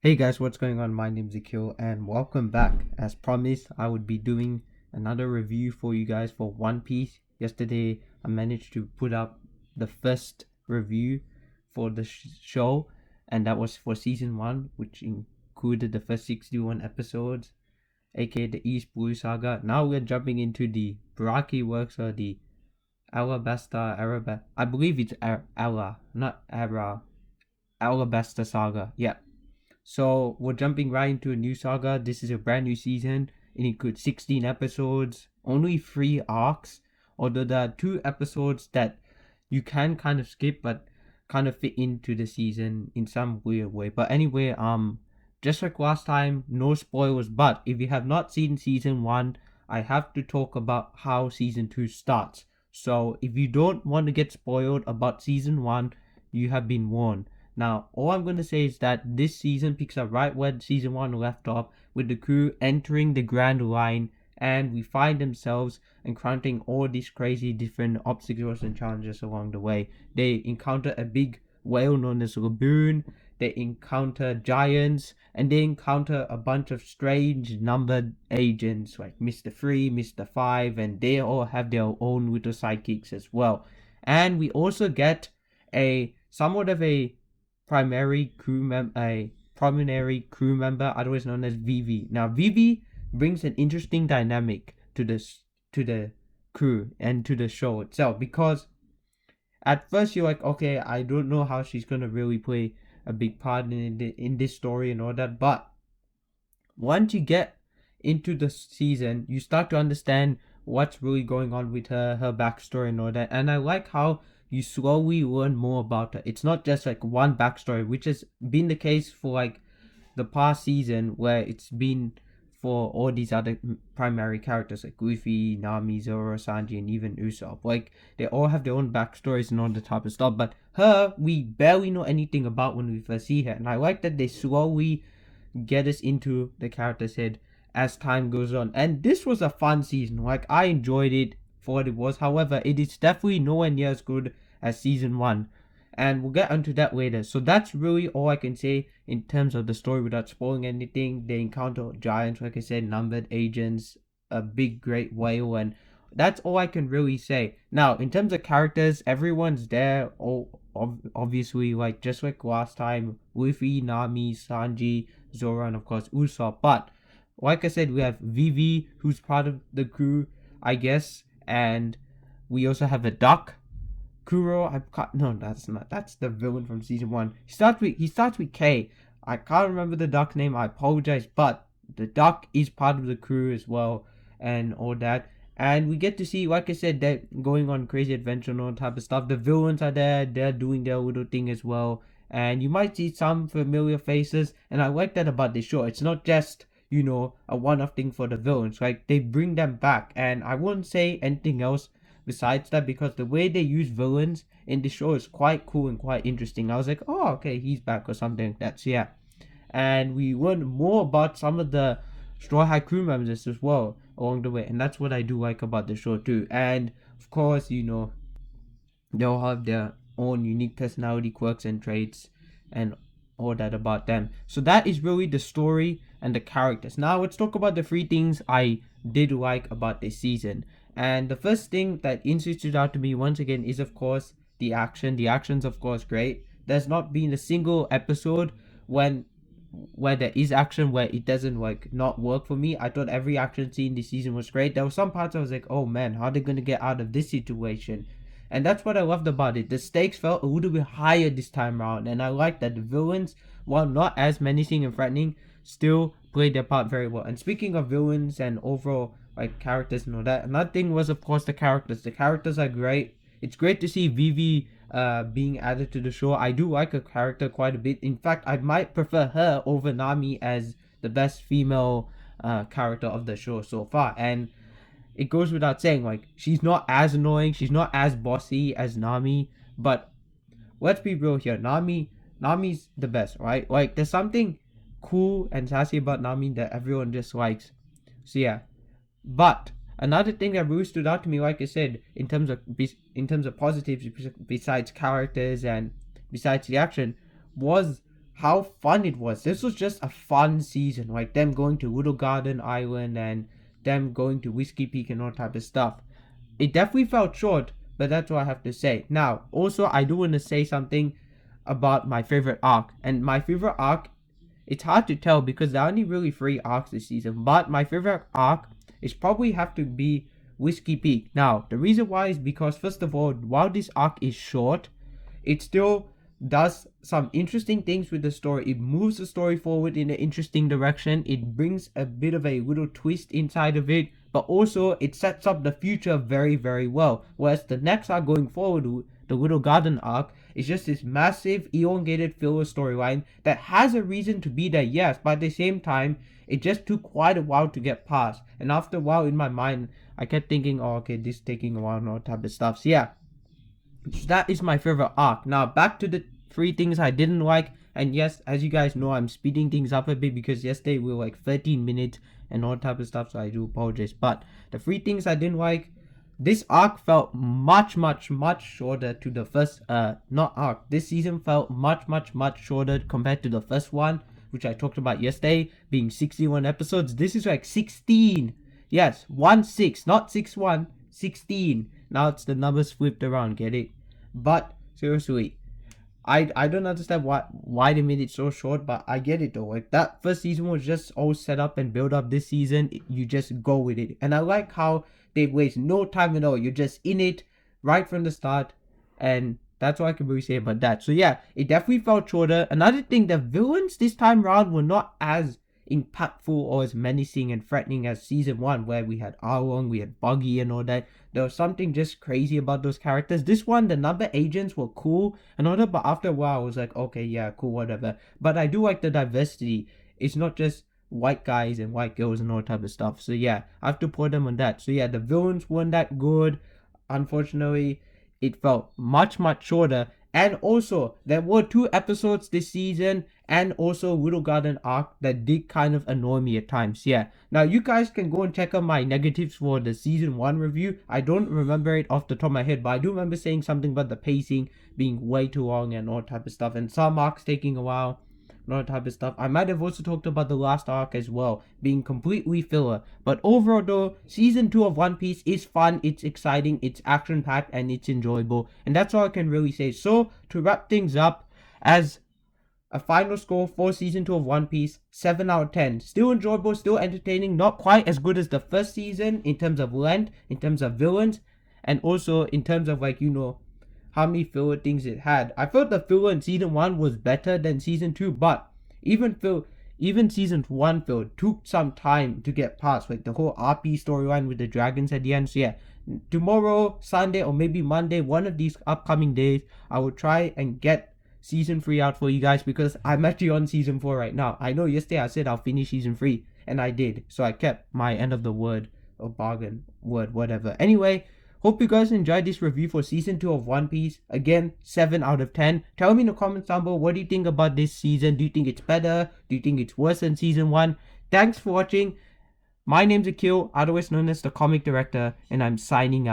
Hey guys, what's going on? My name's Akil and welcome back. As promised, I would be doing another review for you guys for One Piece. Yesterday, I managed to put up the first review for the show, and that was for season 1, which included the first 61 episodes, aka the East Blue Saga. Now we're jumping into the Baraki works or the I believe it's Ala, not Ara. Alabasta Saga. Yeah, so we're jumping right into a new saga. This is a brand new season. It includes 16 episodes, only 3 arcs, although there are 2 episodes that you can kind of skip but kind of fit into the season in some weird way. But anyway, just like last time, no spoilers, but if you have not seen season 1, I have to talk about how season 2 starts. So if you don't want to get spoiled about season 1, you have been warned. Now, all I'm going to say is that this season picks up right where season 1 left off, with the crew entering the Grand Line, and we find themselves encountering all these crazy different obstacles and challenges along the way. They encounter a big whale known as Laboon, they encounter giants, and they encounter a bunch of strange numbered agents like Mr. 3, Mr. 5, and they all have their own little sidekicks as well. And we also get a somewhat of a primary crew member, otherwise known as Vivi. Now, Vivi brings an interesting dynamic to the crew and to the show itself, because at first you're like, okay, I don't know how she's gonna really play a big part in this story and all that, but once you get into the season, you start to understand what's really going on with her backstory and all that. And I like how you slowly learn more about her. It's not just like one backstory, which has been the case for like the past season, where it's been for all these other primary characters like Luffy, Nami, Zoro, Sanji, and even Usopp. Like, they all have their own backstories and all the type of stuff, but her, we barely know anything about when we first see her. And I like that they slowly get us into the character's head as time goes on. And this was a fun season. Like, I enjoyed it for what it was. However, it is definitely nowhere near as good as season 1. And we'll get onto that later. So that's really all I can say in terms of the story without spoiling anything. They encounter giants, like I said, numbered agents, a big great whale, and that's all I can really say. Now, in terms of characters, everyone's there. All obviously, like just like last time, Luffy, Nami, Sanji, Zoro, and of course Usopp. But like I said, we have Vivi, who's part of the crew, I guess, and we also have a duck. Kuro, no, that's not. That's the villain from season 1. He starts with K. I can't remember the duck name. I apologize, but the duck is part of the crew as well, and all that. And we get to see, like I said, they're going on crazy adventure and all type of stuff. The villains are there. They're doing their little thing as well. And you might see some familiar faces. And I like that about this show. It's not just, a one-off thing for the villains. Like, they bring them back. And I wouldn't say anything else besides that, because the way they use villains in the show is quite cool and quite interesting. I was like, oh, okay, he's back or something like that. So yeah, and we learn more about some of the Straw Hat crew members as well along the way, and that's what I do like about the show too. And of course, they'll have their own unique personality, quirks, and traits, and all that about them. So that is really the story and the characters. Now let's talk about the 3 things I did like about this season. And the first thing that stood out to me once again is, of course, the action. The action's of course great. There's not been a single episode when where there is action where it doesn't like not work for me. I thought every action scene this season was great. There were some parts I was like, oh man, how are they gonna get out of this situation? And that's what I loved about it. The stakes felt a little bit higher this time around, and I like that the villains, while not as menacing and threatening, still played their part very well. And speaking of villains and overall like characters and all that, another thing was of course the characters. The characters are great. It's great to see Vivi being added to the show. I do like her character quite a bit. In fact, I might prefer her over Nami as the best female character of the show so far. And it goes without saying, like, she's not as annoying, she's not as bossy as Nami, but let's be real here. Nami's the best, right? Like, there's something cool and sassy about Nami that everyone just likes. So yeah. But another thing that really stood out to me, like I said, in terms of positives besides characters and besides the action, was how fun it was. This was just a fun season, like them going to Little Garden Island and them going to Whiskey Peak and all type of stuff. It definitely felt short, but that's what I have to say. Now, also, I do want to say something about my favorite arc. And my favorite arc, it's hard to tell because there are only really 3 arcs this season. But my favorite arc is probably have to be Whiskey Peak. Now, the reason why is because, first of all, while this arc is short, it still does some interesting things with the story. It moves the story forward in an interesting direction. It brings a bit of a little twist inside of it, but also it sets up the future very, very well. Whereas the next arc going forward, the Little Garden arc, is just this massive elongated filler storyline that has a reason to be there, yes, but at the same time, it just took quite a while to get past. And after a while in my mind, I kept thinking, oh, okay, this is taking a while and all type of stuff. So yeah, that is my favorite arc. Now back to the 3 things I didn't like. And yes, as you guys know, I'm speeding things up a bit because yesterday we were like 13 minutes and all type of stuff, so I do apologize. But the 3 things I didn't like, this arc felt much shorter to the first not arc. This season felt much shorter compared to the first one, which I talked about yesterday, being 61 episodes. This is like 16. Yes, 1-6, not 6-1, 16. Now it's the numbers flipped around, get it? But seriously, I don't understand why they made it so short, but I get it though. Like that first season was just all set up and built up. This season, you just go with it, and I like how they waste no time at all. You're just in it right from the start, and that's all I can really say about that. So yeah, it definitely felt shorter. Another thing, the villains this time around were not as impactful or as menacing and threatening as season 1, where we had Arlong, we had Buggy and all that. There was something just crazy about those characters. This one, the number agents were cool and all that, but after a while I was like, okay, yeah, cool, whatever. But I do like the diversity. It's not just white guys and white girls and all type of stuff. So yeah, I have to put them on that. So yeah, the villains weren't that good. Unfortunately, it felt much shorter. And also, there were 2 episodes this season and also Little Garden arc that did kind of annoy me at times. Yeah. Now, you guys can go and check out my negatives for the season 1 review. I don't remember it off the top of my head, but I do remember saying something about the pacing being way too long and all type of stuff. And some arcs taking a while. And all type of stuff. I might have also talked about the last arc as well, being completely filler. But overall though, season 2 of One Piece is fun, it's exciting, it's action packed, and it's enjoyable. And that's all I can really say. So to wrap things up, as a final score for season 2 of One Piece, 7 out of 10. Still enjoyable, still entertaining, not quite as good as the first season in terms of length, in terms of villains, and also in terms of like, you know, how many filler things it had. I felt the filler in season 1 was better than season 2, but even season 1 filler took some time to get past, like the whole RP storyline with the dragons at the end. So yeah, tomorrow, Sunday, or maybe Monday, one of these upcoming days, I will try and get season 3 out for you guys, because I'm actually on season 4 right now. I know yesterday I said I'll finish season 3, and I did, so I kept my end of the word or bargain word, whatever. Anyway, hope you guys enjoyed this review for season 2 of One Piece. Again, 7 out of 10. Tell me in the comments down below, what do you think about this season? Do you think it's better? Do you think it's worse than season 1? Thanks for watching. My name's Akil, otherwise known as the Comic Director, and I'm signing out.